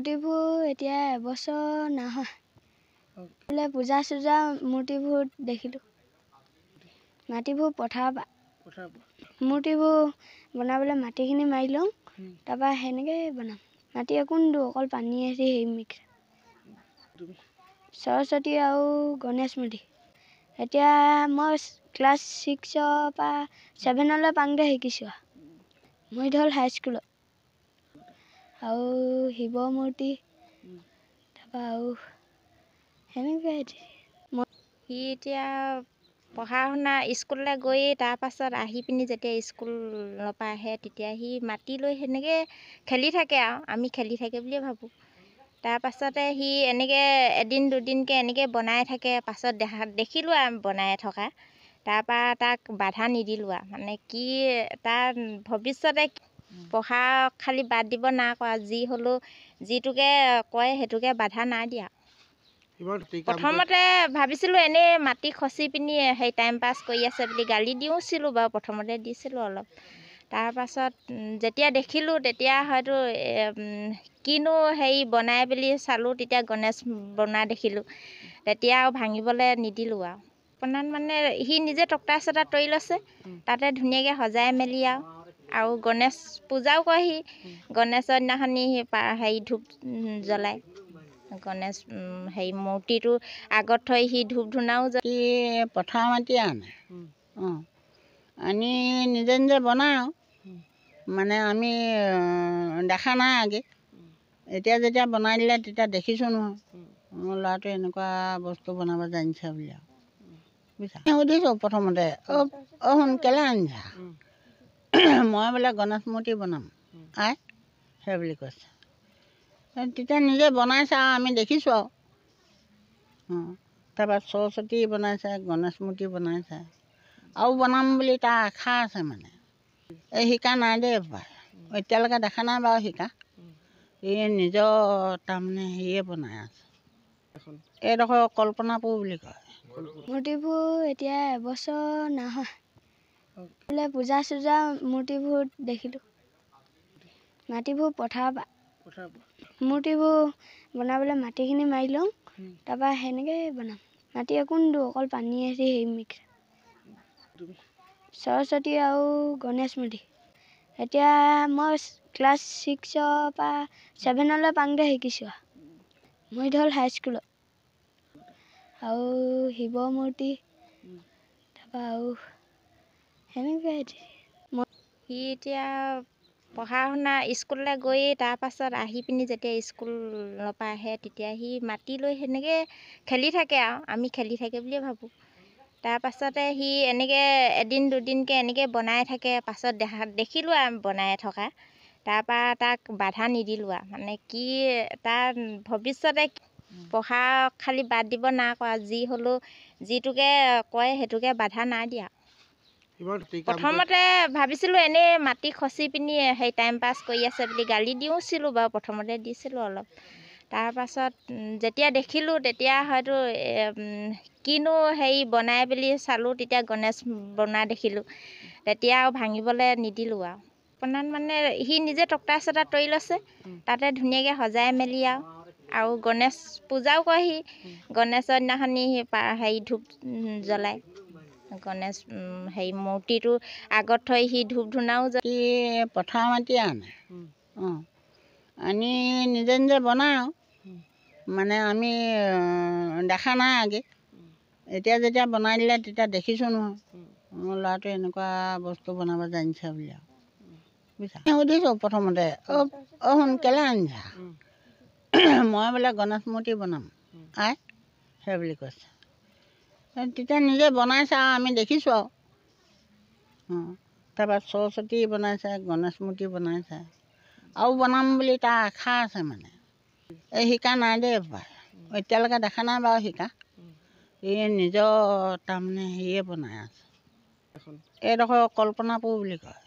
মূৰ্তিবোৰ এতিয়া এবছৰ নহয়। বোলে পূজা চূজা মূৰ্তিবোৰ দেখিলোঁ। মাটিবোৰ পথাৰৰ পৰা মূৰ্তিবোৰ বনাবলৈ মাটিখিনি মাৰি লওঁ, তাৰপৰা সেনেকৈ বনাম। মাটি একো নিদিওঁ, অকল পানীয়ে দি হেৰি মিক্স। সৰস্বতী আৰু গণেশ মূৰ্তি এতিয়া মই ক্লাছ 6ৰ পৰা 7লৈ পাওঁতে শিকিছোঁ। মৰিধল হাইস্কুলত আৰু শিৱ মূৰ্তি, তাৰপৰা আৰু সেনেকৈ সি এতিয়া পঢ়া শুনা স্কুললৈ গৈ তাৰপাছত আহি পিনি যেতিয়া স্কুলৰ পৰা আহে তেতিয়া সি মাতি লৈ সেনেকৈ খেলি থাকে আৰু আমি খেলি থাকে বুলিয়ে ভাবোঁ। তাৰপাছতে সি এনেকৈ এদিন দুদিনকৈ এনেকৈ বনাই থাকে। পাছত দেখিলোঁ আৰু বনাই থকা, তাৰপৰা তাক বাধা নিদিলোঁ আৰু মানে কি তাৰ ভৱিষ্যতে পঢ়া খালি বাদ দিব নাই কৰা, যি হ'লেও যিটোকে কয় সেইটোকে বাধা নাই দিয়া। প্ৰথমতে ভাবিছিলোঁ এনেই মাটি খচি পিনি সেই টাইম পাছ কৰি আছে বুলি গালি দিওঁছিলোঁ বাৰু, প্ৰথমতে দিছিলোঁ অলপ। তাৰপাছত যেতিয়া দেখিলোঁ তেতিয়া হয়তো কিনো হেৰি বনাই বুলি চালোঁ, তেতিয়া গণেশ বনাই দেখিলোঁ। তেতিয়া আৰু ভাঙিবলৈ নিদিলোঁ আৰু আপোনাৰ মানে সি নিজে টক্টা চটা তৰি লৈছে, তাতে ধুনীয়াকৈ সজাই মেলি আৰু গণেশ পূজাও কৰে সি। গণেশৰ দিনাখনি হেৰি ধূপ জ্বলায়। গণেশ হেৰি মূৰ্তিটো আগত থৈ সি ধূপ ধূনাও সি পথাৰ মাটি আনে, আনি নিজে নিজে বনাওঁ। মানে আমি দেখা নাই আগে, এতিয়া যেতিয়া বনাই দিলে তেতিয়া দেখিছোঁ নহয়, মোৰ ল'ৰাটোৱে এনেকুৱা বস্তু বনাব জানিছে বুলি আৰু বুজিছা। সুধিছোঁ প্ৰথমতে সোনকালে আনিছা, মই বোলে গণেশ মূৰ্তি বনাম আই সেই বুলি কৈছে। তেতিয়া নিজে বনাইছে আৰু আমি দেখিছোঁ আৰু তাৰপৰা সৰস্বতী বনাইছে, গণেশ মূৰ্তি বনাইছে আৰু বনাম বুলি তাৰ আশা আছে। মানে এই শিকা নাই দেই, এতিয়ালৈকে দেখা নাই বাৰু শিকা। এই নিজৰ তাৰমানে হেৰিয়ে বনাই আছে। এইডোখৰ কল্পনাপুৰ বুলি কয়। মূৰ্তিবোৰ এতিয়া এবছৰ নহয়। বোলে পূজা চূজা মূৰ্তিবোৰ দেখিলোঁ। মাটিবোৰ পথাৰৰ পৰা মূৰ্তিবোৰ বনাবলৈ মাটিখিনি মাৰি লওঁ, তাৰপৰা সেনেকৈ বনাম। মাটি একো নিদিওঁ, অকল পানীয়ে দি হেৰি মিক্স। সৰস্বতী আৰু গণেশ মূৰ্তি এতিয়া মই ক্লাছ 6ৰ পৰা 7লৈ পাওঁতে শিকিছোঁ। মৰিধল হাইস্কুলত আৰু শিৱ মূৰ্তি, তাৰপৰা আৰু সেনেকৈ সি এতিয়া পঢ়া শুনা স্কুললৈ গৈ তাৰপাছত আহি পিনি যেতিয়া স্কুলৰ পৰা আহে তেতিয়া সি মাতি লৈ সেনেকৈ খেলি থাকে আৰু আমি খেলি থাকে বুলিয়ে ভাবোঁ। তাৰপাছতে সি এনেকৈ এদিন দুদিনকৈ এনেকৈ বনাই থাকে। পাছত দেখিলোঁ আৰু বনাই থকা, তাৰপৰা তাক বাধা নিদিলোঁ আৰু মানে কি তাৰ ভৱিষ্যতে পঢ়া খালি বাদ দিব নাই কৰা, যি হ'লেও যিটোকে কয় সেইটোকে বাধা নাই দিয়া। প্ৰথমতে ভাবিছিলোঁ এনেই মাটি খচি পিনি সেই টাইম পাছ কৰি আছে বুলি গালি দিওঁছিলোঁ বাৰু, প্ৰথমতে দিছিলোঁ অলপ। তাৰপাছত যেতিয়া দেখিলোঁ তেতিয়া হয়তো কিনো হেৰি বনাই বুলি চালোঁ, তেতিয়া গণেশ বনাই দেখিলোঁ। তেতিয়া আৰু ভাঙিবলৈ নিদিলোঁ আৰু আপোনাৰ মানে সি নিজে টক্টা চটা তৰি লৈছে, তাতে ধুনীয়াকৈ সজাই মেলি আৰু গণেশ পূজাও কৰে সি। গণেশৰ দিনাখনি হেৰি ধূপ জ্বলায়। গণেশ হেৰি মূৰ্তিটো আগত থৈ সি ধূপ ধূনাও সি পথাৰ মাটি আনে, আনি নিজে নিজে বনাওঁ। মানে আমি দেখা নাই আগে, এতিয়া যেতিয়া বনাই দিলে তেতিয়া দেখিছোঁ নহয়, মোৰ ল'ৰাটোৱে এনেকুৱা বস্তু বনাব জানিছে বুলি আৰু বুজিছা। সুধিছোঁ প্ৰথমতে সোনকালে আনিছা, মই বোলে গণেশ মূৰ্তি বনাম আই সেই বুলি কৈছে। তেতিয়া নিজে বনাইছে আৰু আমি দেখিছোঁ আৰু তাৰপৰা সৰস্বতী বনাইছে, গণেশ মূৰ্তি বনাইছে আৰু বনাম বুলি তাৰ আশা আছে। মানে এই শিকা নাই দেই, এতিয়ালৈকে দেখা নাই বাৰু শিকা। এই নিজৰ তাৰমানে হেৰিয়ে বনাই আছে। এইডোখৰ কল্পনাপুৰ বুলি কয়।